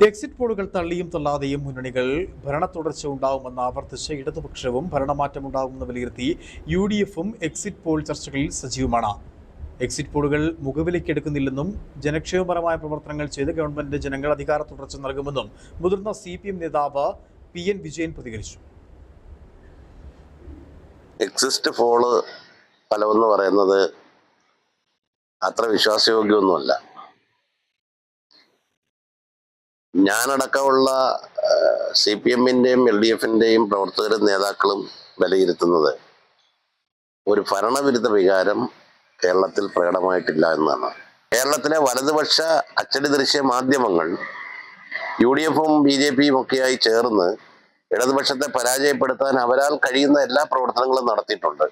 Exit പോളുകൾ തള്ളിയും തള്ളാതെയും മുന്നണികൾ ഭരണ തുടർച്ച ഉണ്ടാവുമെന്ന് ആവർത്തിച്ച് ഇടതുപക്ഷവും ഭരണമാറ്റമുണ്ടാകുമെന്ന് വിലയിരുത്തി UDFും എക്സിറ്റ് പോൾ ചർച്ചകളിൽ സജീവമാണ്. എക്സിറ്റ് പോളുകൾ മുഖവിലയ്ക്കെടുക്കുന്നില്ലെന്നും ജനക്ഷേമപരമായ പ്രവർത്തനങ്ങൾ ചെയ്ത് ഗവൺമെന്റ് ജനങ്ങൾ അധികാര തുടർച്ച നൽകുമെന്നും മുതിർന്ന CPM നേതാവ് PN വിജയൻ പ്രതികരിച്ചു. എക്സിറ്റ് പോള് ഫലമെന്ന് പറയുന്നത് അത്ര വിശ്വാസയോഗ്യമൊന്നുമല്ല. ഞാനടക്കമുള്ള CPMന്റെയും LDFന്റെയും പ്രവർത്തകരും നേതാക്കളും വിലയിരുത്തുന്നത് ഒരു ഭരണവിരുദ്ധ വികാരം കേരളത്തിൽ പ്രകടമായിട്ടില്ല എന്നാണ്. കേരളത്തിലെ വലതുപക്ഷ അച്ചടി ദൃശ്യ മാധ്യമങ്ങൾ UDFും BJPയും ഒക്കെയായി ചേർന്ന് ഇടതുപക്ഷത്തെ പരാജയപ്പെടുത്താൻ അവരാൽ കഴിയുന്ന എല്ലാ പ്രവർത്തനങ്ങളും നടത്തിയിട്ടുണ്ട്.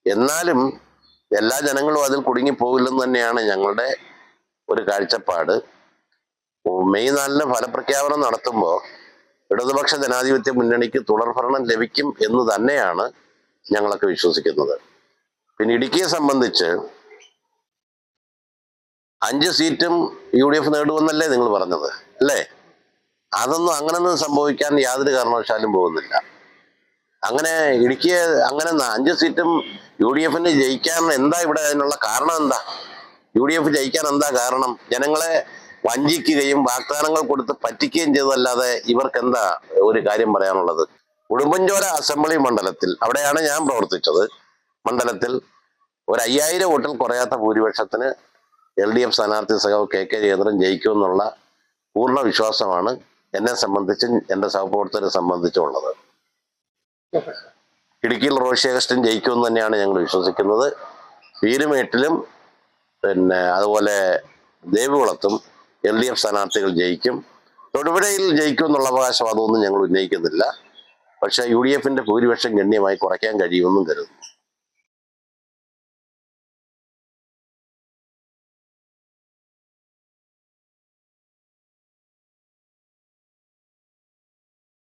എന്നാലും എല്ലാ ജനങ്ങളും അതിൽ കുടുങ്ങിപ്പോകില്ലെന്ന് തന്നെയാണ് ഞങ്ങളുടെ ഒരു കാഴ്ചപ്പാട്. മെയ് 4 ഫലപ്രഖ്യാപനം നടത്തുമ്പോൾ ഇടതുപക്ഷ ജനാധിപത്യ മുന്നണിക്ക് തുടർഭരണം ലഭിക്കും എന്ന് തന്നെയാണ് ഞങ്ങളൊക്കെ വിശ്വസിക്കുന്നത്. പിന്നെ ഇടുക്കിയെ സംബന്ധിച്ച് 5 സീറ്റും UDF നേടുമെന്നല്ലേ നിങ്ങൾ പറഞ്ഞത് അല്ലേ? അങ്ങനൊന്നും സംഭവിക്കാൻ യാതൊരു കാരണവശാലും പോകുന്നില്ല. അങ്ങനെ ഇടുക്കിയെ അങ്ങനെ 5 സീറ്റും UDFന് ജയിക്കാൻ എന്താ ഇവിടെ അതിനുള്ള കാരണം എന്താ? UDF ജയിക്കാൻ എന്താ കാരണം? ജനങ്ങളെ വഞ്ചിക്കുകയും വാഗ്ദാനങ്ങൾ കൊടുത്ത് പറ്റിക്കുകയും ചെയ്തതല്ലാതെ ഇവർക്ക് എന്താ ഒരു കാര്യം പറയാനുള്ളത്? ഉടുമ്പൻചോല അസംബ്ലി മണ്ഡലത്തിൽ, അവിടെയാണ് ഞാൻ പ്രവർത്തിച്ചത്, മണ്ഡലത്തിൽ ഒരു 5000 വോട്ടിൽ കുറയാത്ത ഭൂരിപക്ഷത്തിന് LDF സ്ഥാനാർത്ഥി സഖാവ് KK രവീന്ദ്രൻ ജയിക്കുമെന്നുള്ള പൂർണ്ണ വിശ്വാസമാണ് എന്നെ സംബന്ധിച്ചും എൻ്റെ സഹപ്രവർത്തകരെ സംബന്ധിച്ചും ഉള്ളത്. ഇടുക്കിയിൽ റോഷി അഗസ്റ്റിൻ ജയിക്കുമെന്ന് തന്നെയാണ് ഞങ്ങൾ വിശ്വസിക്കുന്നത്. പീരുമേട്ടിലും പിന്നെ അതുപോലെ ദേവികുളത്തും LDF സ്ഥാനാർത്ഥികൾ ജയിക്കും. തൊടുപുഴയിൽ ജയിക്കുമെന്നുള്ള അവകാശവാദമൊന്നും ഞങ്ങൾ ഉന്നയിക്കുന്നില്ല. പക്ഷേ UDFന്റെ ഭൂരിപക്ഷം ഗണ്യമായി കുറയ്ക്കാൻ കഴിയുമെന്നും കരുതുന്നു.